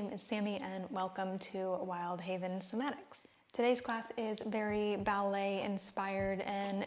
name is Sammy and welcome to Wild Haven Somatics. Today's class is very ballet inspired and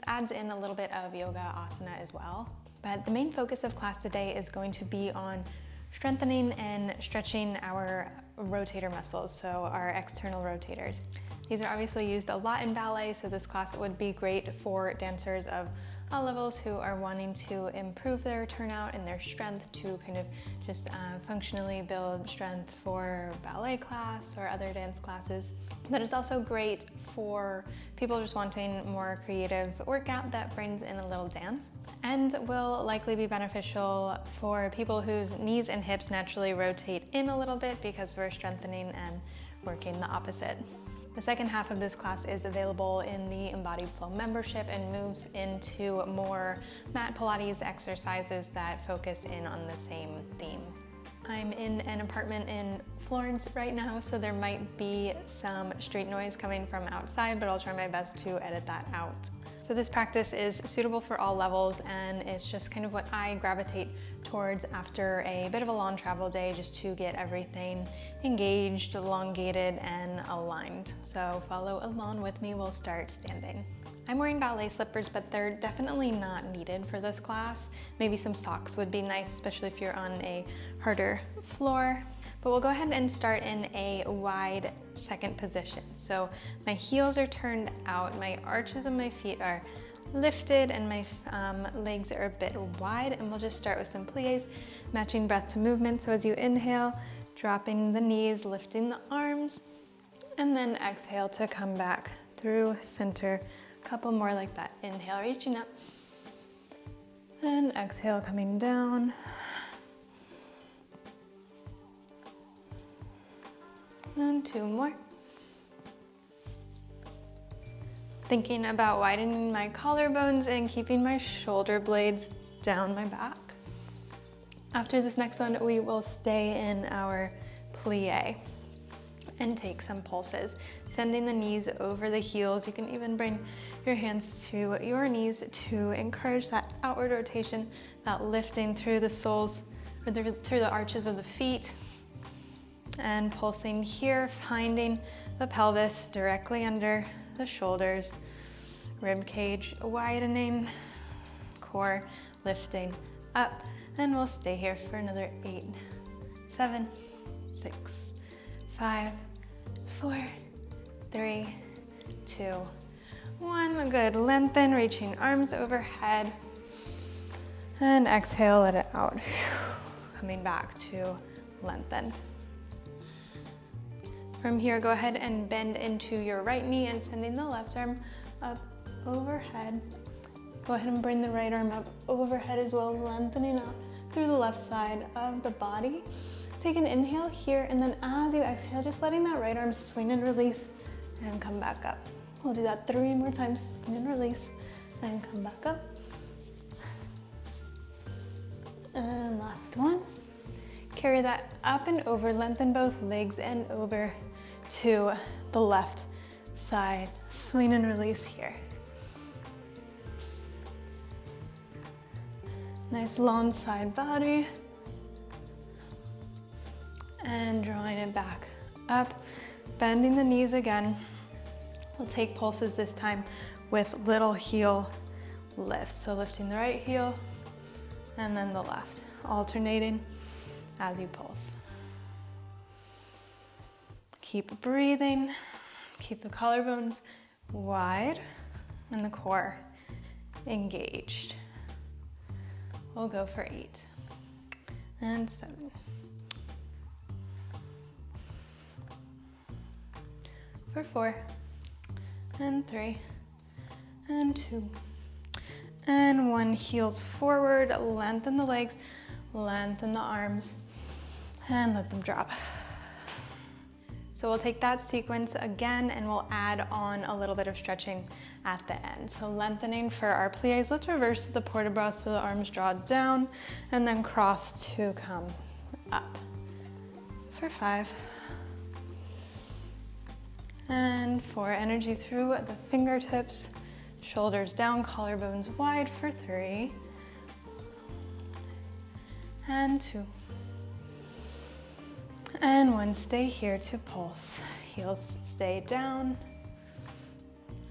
adds in a little bit of yoga asana as well. But the main focus of class today is going to be on strengthening and stretching our rotator muscles, so our external rotators. These are obviously used a lot in ballet, so this class would be great for dancers of all levels who are wanting to improve their turnout and their strength to kind of just functionally build strength for ballet class or other dance classes. But it's also great for people just wanting more creative workout that brings in a little dance, and will likely be beneficial for people whose knees and hips naturally rotate in a little bit because we're strengthening and working the opposite. The second half of this class is available in the Embodied Flow membership and moves into more mat Pilates exercises that focus in on the same theme. I'm in an apartment in Florence right now, so there might be some street noise coming from outside, but I'll try my best to edit that out. So this practice is suitable for all levels, and it's just kind of what I gravitate towards after a bit of a long travel day, just to get everything engaged, elongated, and aligned. So follow along with me, we'll start standing. I'm wearing ballet slippers, but they're definitely not needed for this class. Maybe some socks would be nice, especially if you're on a harder floor. But we'll go ahead and start in a wide second position. So my heels are turned out, my arches of my feet are lifted, and my legs are a bit wide, and we'll just start with some plies, matching breath to movement. So as you inhale, dropping the knees, lifting the arms, and then exhale to come back through center. A couple more like that. Inhale, reaching up, and exhale, coming down. And two more. Thinking about widening my collarbones and keeping my shoulder blades down my back. After this next one, we will stay in our plie and take some pulses, sending the knees over the heels. You can even bring your hands to your knees to encourage that outward rotation, that lifting through the soles, or through the arches of the feet. And pulsing here, finding the pelvis directly under the shoulders, rib cage widening, core lifting up, and we'll stay here for another 8, 7, 6, 5, 4, 3, 2, 1. Good. Lengthen, reaching arms overhead, and exhale, let it out. Coming back to lengthen. From here, go ahead and bend into your right knee and sending the left arm up overhead. Go ahead and bring the right arm up overhead as well, lengthening out through the left side of the body. Take an inhale here, and then as you exhale, just letting that right arm swing and release and come back up. We'll do that 3 more times, swing and release, and come back up. And last one. Carry that up and over, lengthen both legs and over to the left side. Swing and release here. Nice long side body. And drawing it back up, bending the knees again. We'll take pulses this time with little heel lifts. So lifting the right heel and then the left, alternating as you pulse. Keep breathing, keep the collarbones wide and the core engaged. We'll go for 8 and 7. For 4 and 3 and 2 and 1. Heels forward, lengthen the legs, lengthen the arms, and let them drop. So we'll take that sequence again and we'll add on a little bit of stretching at the end. So lengthening for our plies, let's reverse the port de bras so the arms draw down and then cross to come up. For 5 and 4, energy through the fingertips, shoulders down, collarbones wide for 3 and 2 And 1, stay here to pulse. Heels stay down.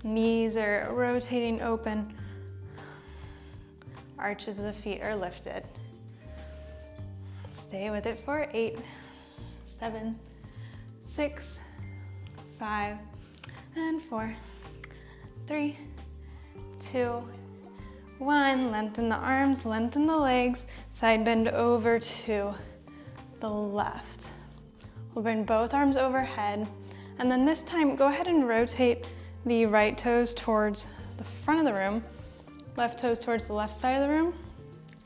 Knees are rotating open. Arches of the feet are lifted. Stay with it for 8, 7, 6, 5, and 4, 3, 2, 1. Lengthen the arms, lengthen the legs. Side bend over to the left. We'll bring both arms overhead. And then this time, go ahead and rotate the right toes towards the front of the room, left toes towards the left side of the room.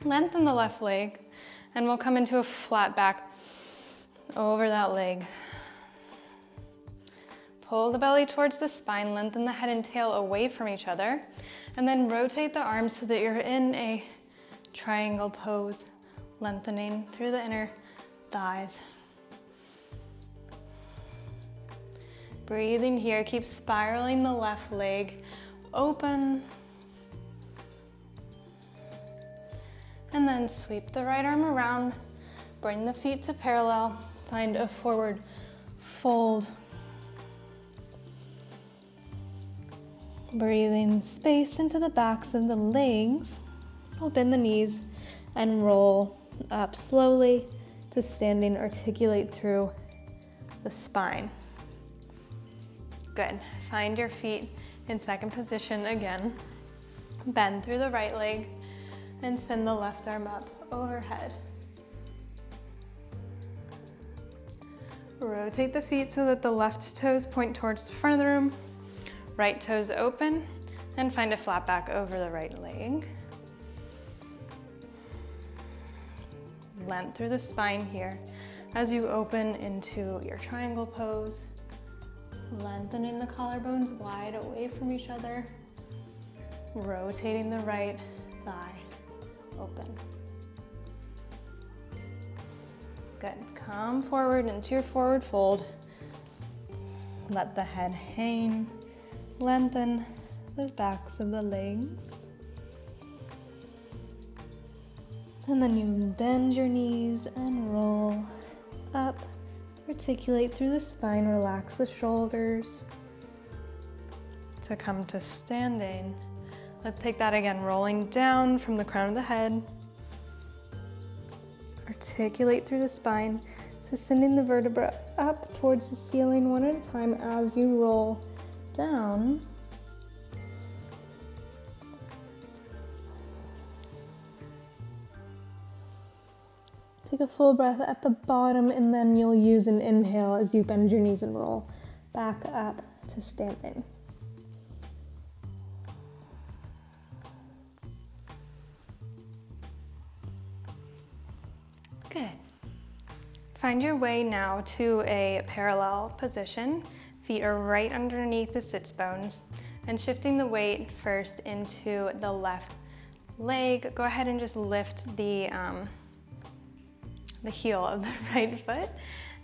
Lengthen the left leg, and we'll come into a flat back over that leg. Pull the belly towards the spine, lengthen the head and tail away from each other, and then rotate the arms so that you're in a triangle pose, lengthening through the inner thighs. Breathing here, keep spiraling the left leg open. And then sweep the right arm around, bring the feet to parallel, find a forward fold. Breathing space into the backs of the legs. We'll bend the knees and roll up slowly to standing, articulate through the spine. Good. Find your feet in second position again. Bend through the right leg and send the left arm up overhead. Rotate the feet so that the left toes point towards the front of the room. Right toes open and find a flat back over the right leg. Length through the spine here as you open into your triangle pose. Lengthening the collarbones wide away from each other. Rotating the right thigh open. Good. Come forward into your forward fold. Let the head hang. Lengthen the backs of the legs. And then you bend your knees and roll up. Articulate through the spine, relax the shoulders. To come to standing. Let's take that again, rolling down from the crown of the head. Articulate through the spine. So sending the vertebra up towards the ceiling one at a time as you roll down. Take a full breath at the bottom, and then you'll use an inhale as you bend your knees and roll back up to standing. Good. Find your way now to a parallel position. Feet are right underneath the sits bones, and shifting the weight first into the left leg. Go ahead and just lift the heel of the right foot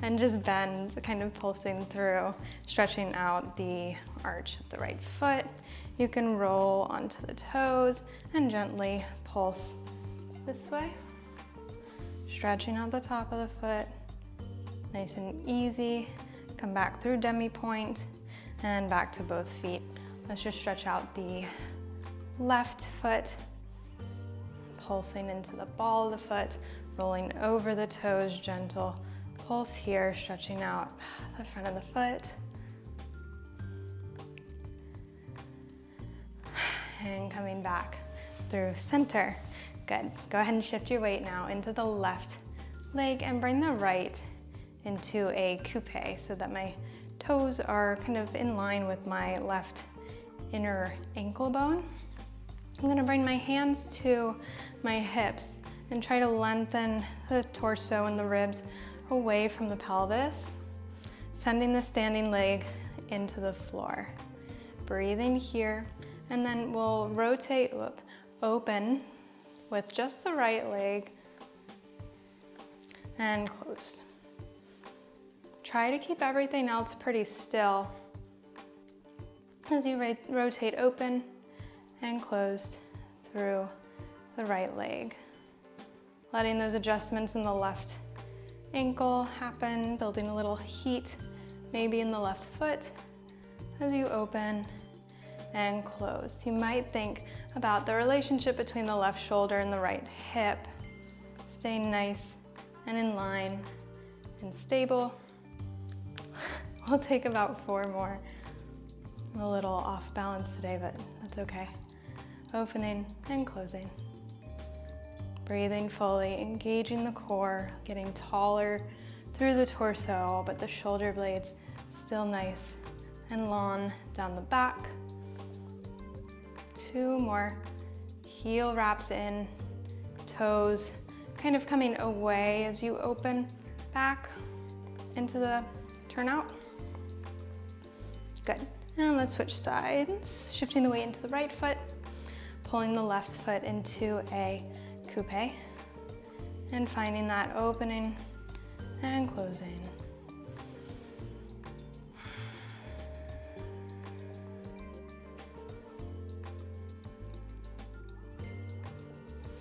and just bend, kind of pulsing through, stretching out the arch of the right foot. You can roll onto the toes and gently pulse this way, stretching out the top of the foot, nice and easy. Come back through demi-point and back to both feet. Let's just stretch out the left foot, pulsing into the ball of the foot, rolling over the toes, gentle pulse here, stretching out the front of the foot. And coming back through center. Good. Go ahead and shift your weight now into the left leg and bring the right into a coupe so that my toes are kind of in line with my left inner ankle bone. I'm gonna bring my hands to my hips and try to lengthen the torso and the ribs away from the pelvis, sending the standing leg into the floor. Breathing here, and then we'll rotate open with just the right leg and close. Try to keep everything else pretty still as you rotate open and closed through the right leg. Letting those adjustments in the left ankle happen, building a little heat, maybe in the left foot as you open and close. You might think about the relationship between the left shoulder and the right hip, staying nice and in line and stable. We'll take about 4 more. I'm a little off balance today, but that's okay. Opening and closing. Breathing fully, engaging the core, getting taller through the torso, but the shoulder blades still nice and long down the back. 2 more. Heel wraps in, toes kind of coming away as you open back into the turnout. Good. And let's switch sides. Shifting the weight into the right foot, pulling the left foot into a coupe, and finding that opening and closing.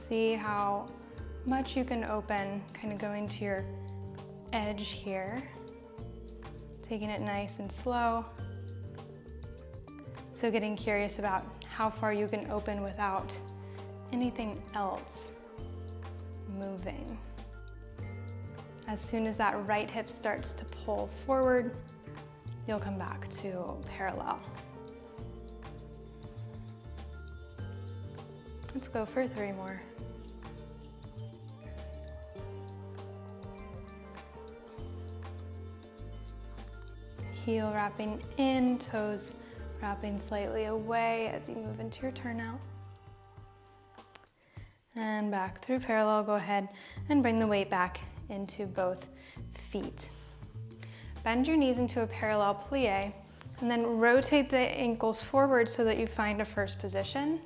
See how much you can open, kind of going to your edge here, taking it nice and slow. So getting curious about how far you can open without anything else moving. As soon as that right hip starts to pull forward, you'll come back to parallel. Let's go for 3 more. Heel wrapping in, toes wrapping slightly away as you move into your turnout. And back through parallel, go ahead and bring the weight back into both feet. Bend your knees into a parallel plie, and then rotate the ankles forward so that you find a first position,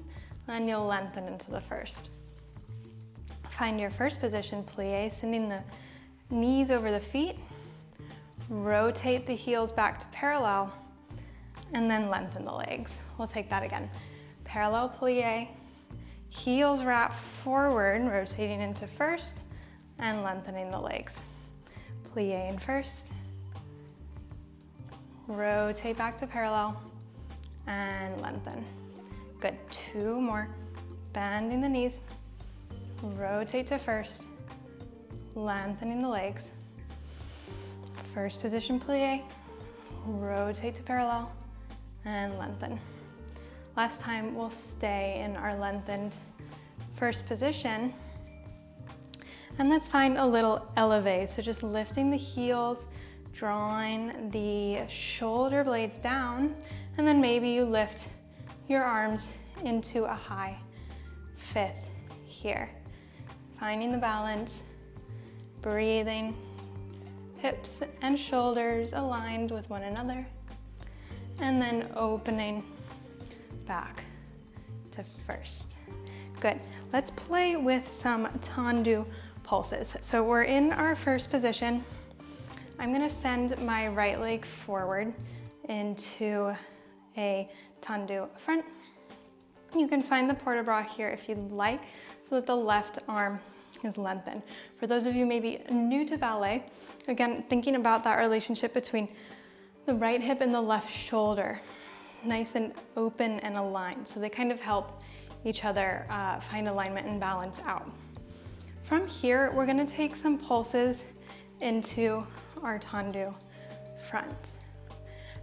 and you'll lengthen into the first. Find your first position, plie, sending the knees over the feet, rotate the heels back to parallel, and then lengthen the legs. We'll take that again. Parallel plie, heels wrap forward, rotating into first, and lengthening the legs. Plie in first, rotate back to parallel, and lengthen. Good, 2 more. Bending the knees, rotate to first, lengthening the legs. First position plie, rotate to parallel, and lengthen. Last time, we'll stay in our lengthened first position. And let's find a little elevate. So just lifting the heels, drawing the shoulder blades down, and then maybe you lift your arms into a high 5th here. Finding the balance, breathing, hips and shoulders aligned with one another, and then opening back to first. Good. Let's play with some tendu pulses. So we're in our first position. I'm gonna send my right leg forward into a tendu front. You can find the port de bras here if you'd like, so that the left arm is lengthened. For those of you maybe new to ballet, again, thinking about that relationship between the right hip and the left shoulder, nice and open and aligned. So they kind of help each other find alignment and balance out. From here, we're gonna take some pulses into our tendu front.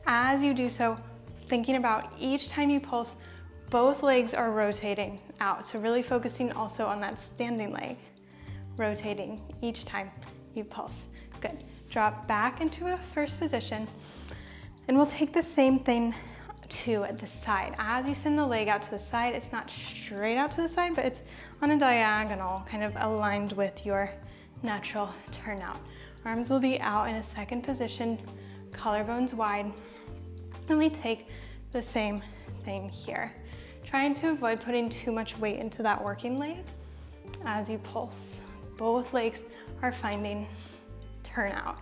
As you do so, thinking about each time you pulse, both legs are rotating out. So really focusing also on that standing leg, rotating each time you pulse. Good. Drop back into a first position, and we'll take the same thing to the side. As you send the leg out to the side, it's not straight out to the side, but it's on a diagonal, kind of aligned with your natural turnout. Arms will be out in a second position, collarbones wide, and we take the same thing here. Trying to avoid putting too much weight into that working leg as you pulse. Both legs are finding turnout.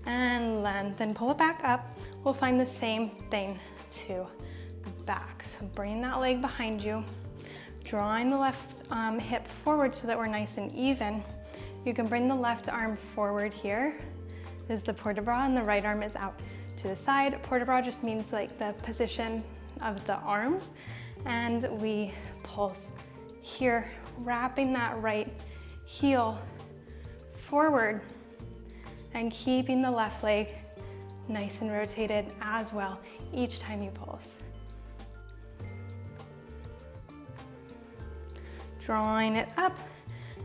And lengthen, pull it back up. We'll find the same thing to the back. So bring that leg behind you, drawing the left hip forward so that we're nice and even. You can bring the left arm forward here. This is the port de bras, and the right arm is out to the side. Port de bras just means like the position of the arms, and we pulse here, wrapping that right heel forward and keeping the left leg nice and rotated as well each time you pulse. Drawing it up,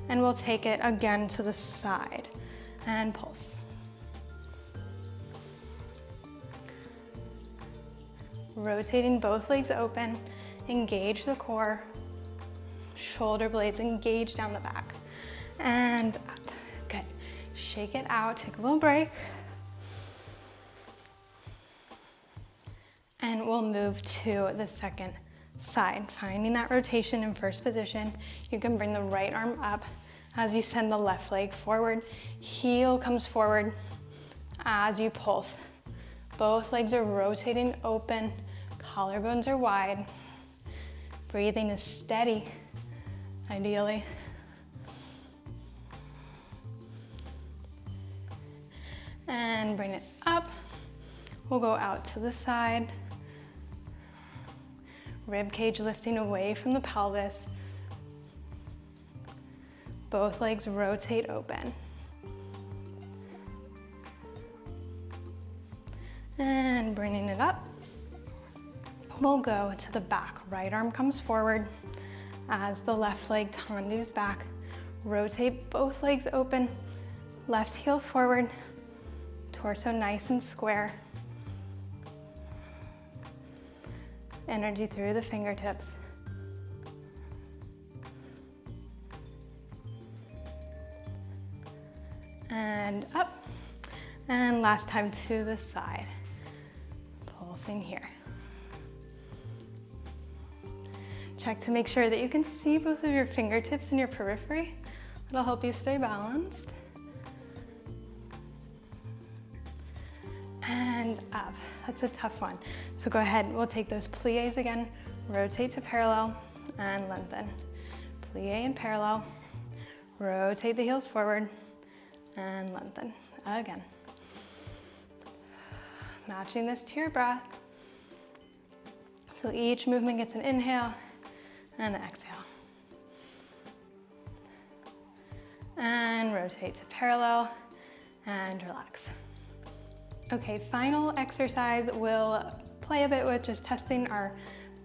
and we'll take it again to the side and pulse. Rotating both legs open, engage the core, shoulder blades engage down the back, and up. Good. Shake it out, take a little break. And we'll move to the second side. Finding that rotation in first position, you can bring the right arm up as you send the left leg forward. Heel comes forward as you pulse. Both legs are rotating open, collarbones are wide. Breathing is steady, ideally. And bring it up. We'll go out to the side. Rib cage lifting away from the pelvis. Both legs rotate open. And bringing it up. We'll go to the back. Right arm comes forward as the left leg tendus back. Rotate both legs open. Left heel forward. Torso nice and square. Energy through the fingertips. And up. And last time to the side. Pulsing here. Check to make sure that you can see both of your fingertips in your periphery. It'll help you stay balanced. And up. That's a tough one. So go ahead, we'll take those pliés again, rotate to parallel and lengthen. Plié and parallel, rotate the heels forward and lengthen again. Matching this to your breath. So each movement gets an inhale and an exhale. And rotate to parallel and relax. Okay, final exercise, we'll play a bit with just testing our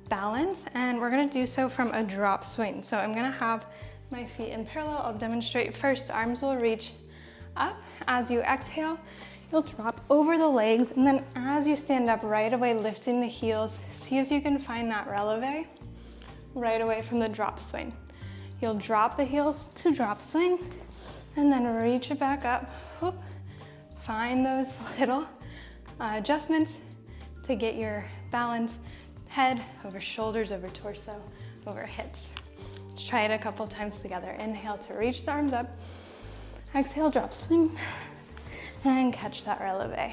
balance, and we're gonna do so from a drop swing. So I'm gonna have my feet in parallel. I'll demonstrate first. Arms will reach up. As you exhale, you'll drop over the legs, and then as you stand up, right away lifting the heels. See if you can find that releve right away from the drop swing. You'll drop the heels to drop swing, and then reach it back up. Whoop. Find those little adjustments to get your balance, head over shoulders, over torso, over hips. Let's try it a couple times together. Inhale to reach the arms up. Exhale, drop swing, and catch that releve.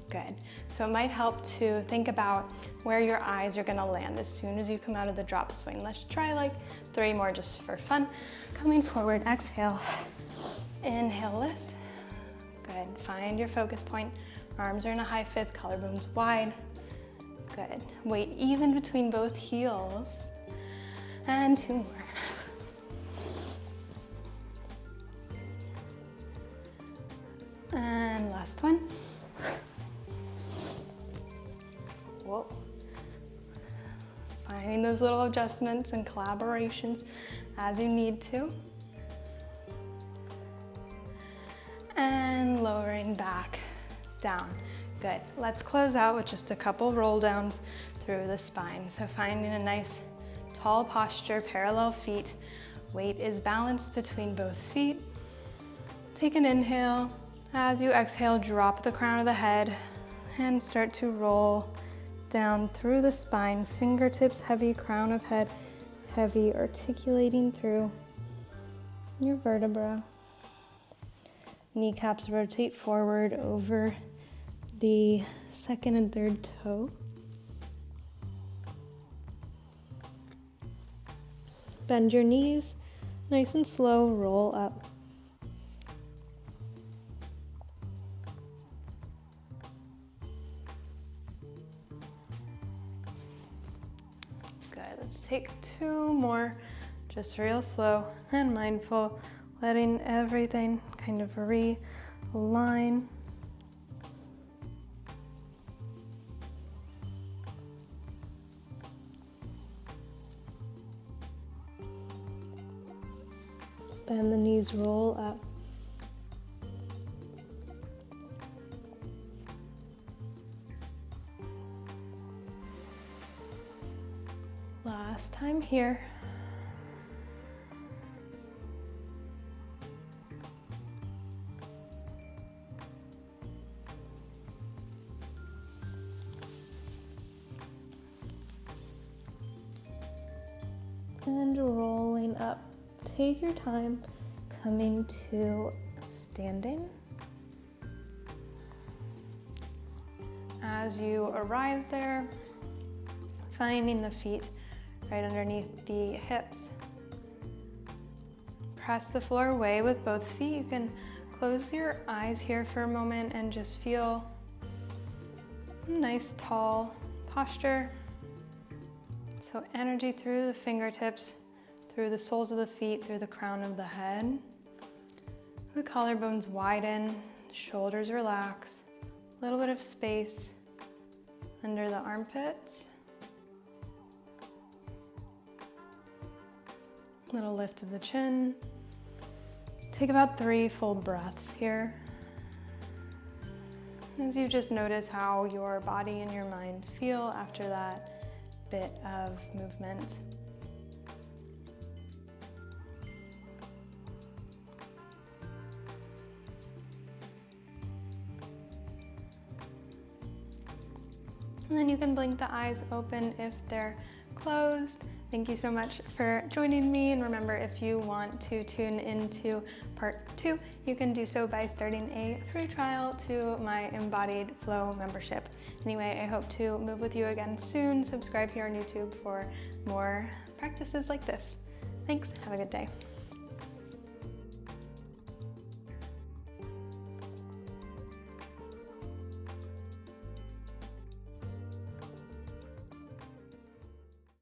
Good. So it might help to think about where your eyes are gonna land as soon as you come out of the drop swing. Let's try like 3 more just for fun. Coming forward, exhale. Inhale, lift. Good. Find your focus point. Arms are in a high fifth, collarbones wide. Good. Weight even between both heels. And 2 more. And last one. Whoa. Finding those little adjustments and collaborations as you need to. And lowering back down. Good. Let's close out with just a couple roll downs through the spine. So finding a nice tall posture, parallel feet. Weight is balanced between both feet. Take an inhale. As you exhale, drop the crown of the head and start to roll down through the spine. Fingertips heavy, crown of head heavy, articulating through your vertebra. Kneecaps rotate forward over the second and third toe. Bend your knees, nice and slow, roll up. Good, let's take 2 more, just real slow and mindful, letting everything kind of realign. Bend the knees, roll up. Last time here. And rolling up. Take your time coming to standing. As you arrive there, finding the feet right underneath the hips. Press the floor away with both feet. You can close your eyes here for a moment and just feel a nice tall posture. So energy through the fingertips, through the soles of the feet, through the crown of the head. The collarbones widen, shoulders relax, a little bit of space under the armpits. Little lift of the chin. Take about 3 full breaths here. As you just notice how your body and your mind feel after that bit of movement. And then you can blink the eyes open if they're closed. Thank you so much for joining me. And remember, if you want to tune into part 2, you can do so by starting a free trial to my Embodied Flow membership. Anyway, I hope to move with you again soon. Subscribe here on YouTube for more practices like this. Thanks, have a good day.